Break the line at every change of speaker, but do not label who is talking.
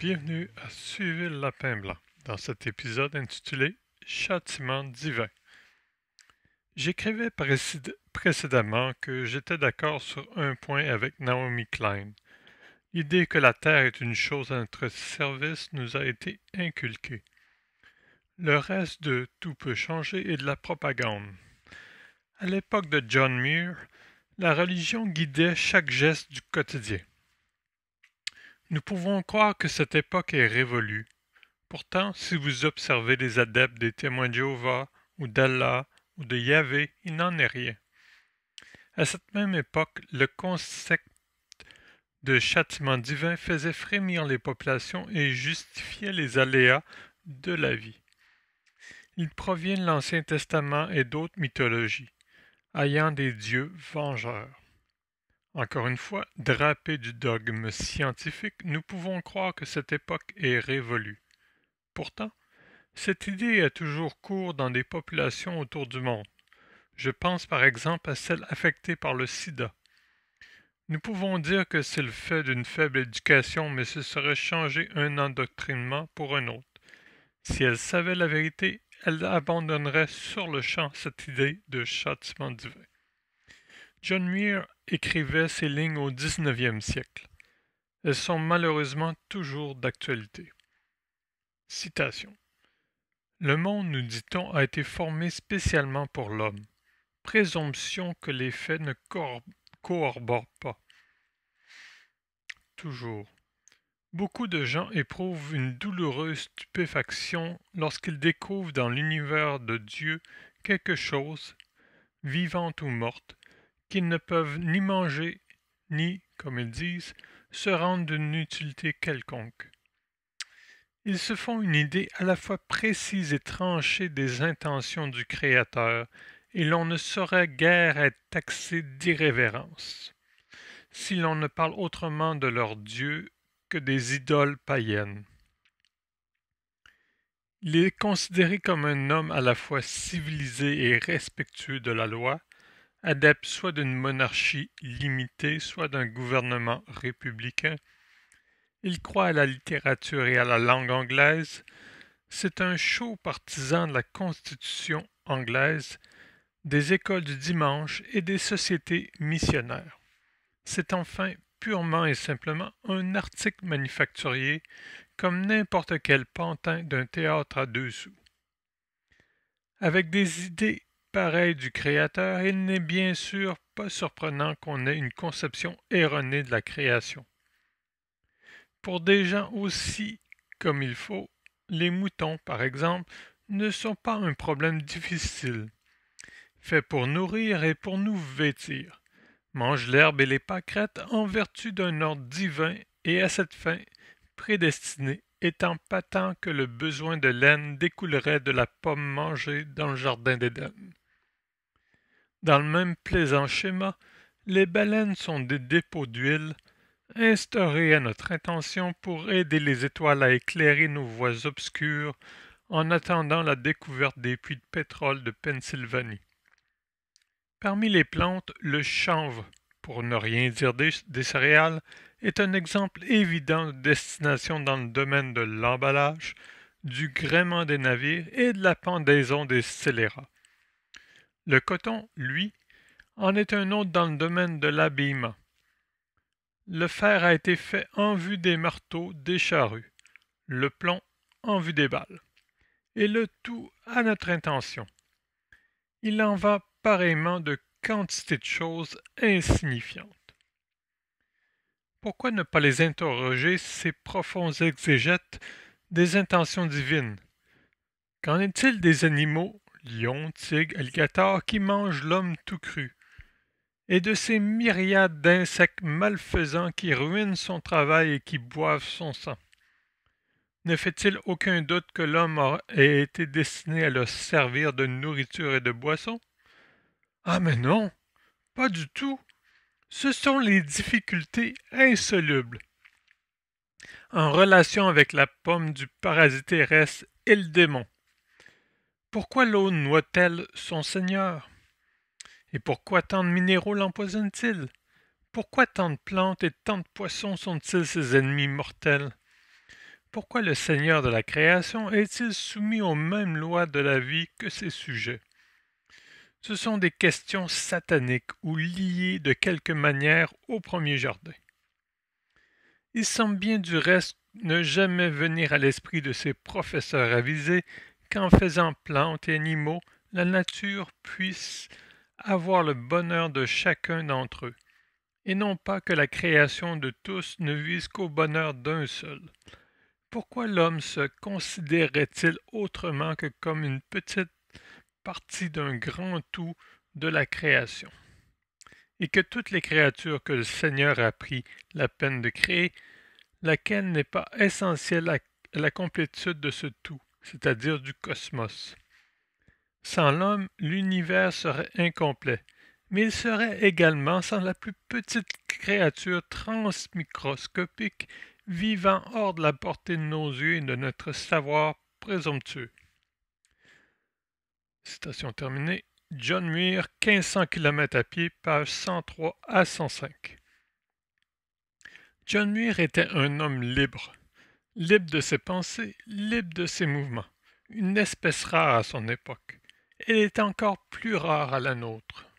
Bienvenue à Suivez le Lapin Blanc, dans cet épisode intitulé Châtiment divin. J'écrivais précédemment que j'étais d'accord sur un point avec Naomi Klein. L'idée que la Terre est une chose à notre service nous a été inculquée. Le reste de Tout peut changer est de la propagande. À l'époque de John Muir, la religion guidait chaque geste du quotidien. Nous pouvons croire que cette époque est révolue. Pourtant, si vous observez les adeptes des témoins de Jéhovah, ou d'Allah, ou de Yahvé, il n'en est rien. À cette même époque, le concept de châtiment divin faisait frémir les populations et justifiait les aléas de la vie. Il provient de l'Ancien Testament et d'autres mythologies, ayant des dieux vengeurs. Encore une fois, drapés du dogme scientifique, nous pouvons croire que cette époque est révolue. Pourtant, cette idée a toujours cours dans des populations autour du monde. Je pense par exemple à celles affectées par le sida. Nous pouvons dire que c'est le fait d'une faible éducation, mais ce serait changer un endoctrinement pour un autre. Si elles savaient la vérité, elles abandonneraient sur le champ cette idée de châtiment divin. John Muir écrivait ces lignes au XIXe siècle. Elles sont malheureusement toujours d'actualité. Citation. Le monde, nous dit-on, a été formé spécialement pour l'homme. Présomption que les faits ne corroborent pas. Toujours. Beaucoup de gens éprouvent une douloureuse stupéfaction lorsqu'ils découvrent dans l'univers de Dieu quelque chose, vivante ou morte, qu'ils ne peuvent ni manger, ni, comme ils disent, se rendre d'une utilité quelconque. Ils se font une idée à la fois précise et tranchée des intentions du Créateur, et l'on ne saurait guère être taxé d'irrévérence, si l'on ne parle autrement de leur Dieu que des idoles païennes. Il est considéré comme un homme à la fois civilisé et respectueux de la loi, adepte soit d'une monarchie limitée, soit d'un gouvernement républicain. Il croit à la littérature et à la langue anglaise. C'est un chaud partisan de la Constitution anglaise, des écoles du dimanche et des sociétés missionnaires. C'est enfin purement et simplement un article manufacturier comme n'importe quel pantin d'un théâtre à 2 sous. Avec des idées pareilles du Créateur, il n'est bien sûr pas surprenant qu'on ait une conception erronée de la création. Pour des gens aussi comme il faut, les moutons, par exemple, ne sont pas un problème difficile. Faits pour nourrir et pour nous vêtir, mangent l'herbe et les pâquerettes en vertu d'un ordre divin et à cette fin prédestinée, étant patent que le besoin de laine découlerait de la pomme mangée dans le jardin d'Éden. Dans le même plaisant schéma, les baleines sont des dépôts d'huile, instaurés à notre intention pour aider les étoiles à éclairer nos voies obscures en attendant la découverte des puits de pétrole de Pennsylvanie. Parmi les plantes, le chanvre, pour ne rien dire des céréales, est un exemple évident de destination dans le domaine de l'emballage, du gréement des navires et de la pendaison des scélérats. Le coton, lui, en est un autre dans le domaine de l'habillement. Le fer a été fait en vue des marteaux des charrues, le plomb en vue des balles, et le tout à notre intention. Il en va pareillement de quantité de choses insignifiantes. Pourquoi ne pas les interroger, ces profonds exégètes des intentions divines? Qu'en est-il des animaux, lions, tigres, alligators, qui mangent l'homme tout cru, et de ces myriades d'insectes malfaisants qui ruinent son travail et qui boivent son sang? Ne fait-il aucun doute que l'homme ait été destiné à leur servir de nourriture et de boisson? Ah mais non, pas du tout. Ce sont les difficultés insolubles en relation avec la pomme du paradis terrestre et le démon. Pourquoi l'eau noie-t-elle son Seigneur? Et pourquoi tant de minéraux l'empoisonnent-ils? Pourquoi tant de plantes et tant de poissons sont-ils ses ennemis mortels? Pourquoi le Seigneur de la création est-il soumis aux mêmes lois de la vie que ses sujets? Ce sont des questions sataniques ou liées de quelque manière au premier jardin. Il semble bien du reste ne jamais venir à l'esprit de ces professeurs avisés qu'en faisant plantes et animaux, la nature puisse avoir le bonheur de chacun d'entre eux, et non pas que la création de tous ne vise qu'au bonheur d'un seul. Pourquoi l'homme se considérerait-il autrement que comme une petite partie d'un grand tout de la création? Et que toutes les créatures que le Seigneur a pris la peine de créer, laquelle n'est pas essentielle à la complétude de ce tout, c'est-à-dire du cosmos. Sans l'homme, l'univers serait incomplet, mais il serait également sans la plus petite créature transmicroscopique vivant hors de la portée de nos yeux et de notre savoir présomptueux. Citation terminée. John Muir, 1500 km à pied, page 103 à 105. John Muir était un homme libre, libre de ses pensées, libre de ses mouvements, une espèce rare à son époque. Elle est encore plus rare à la nôtre.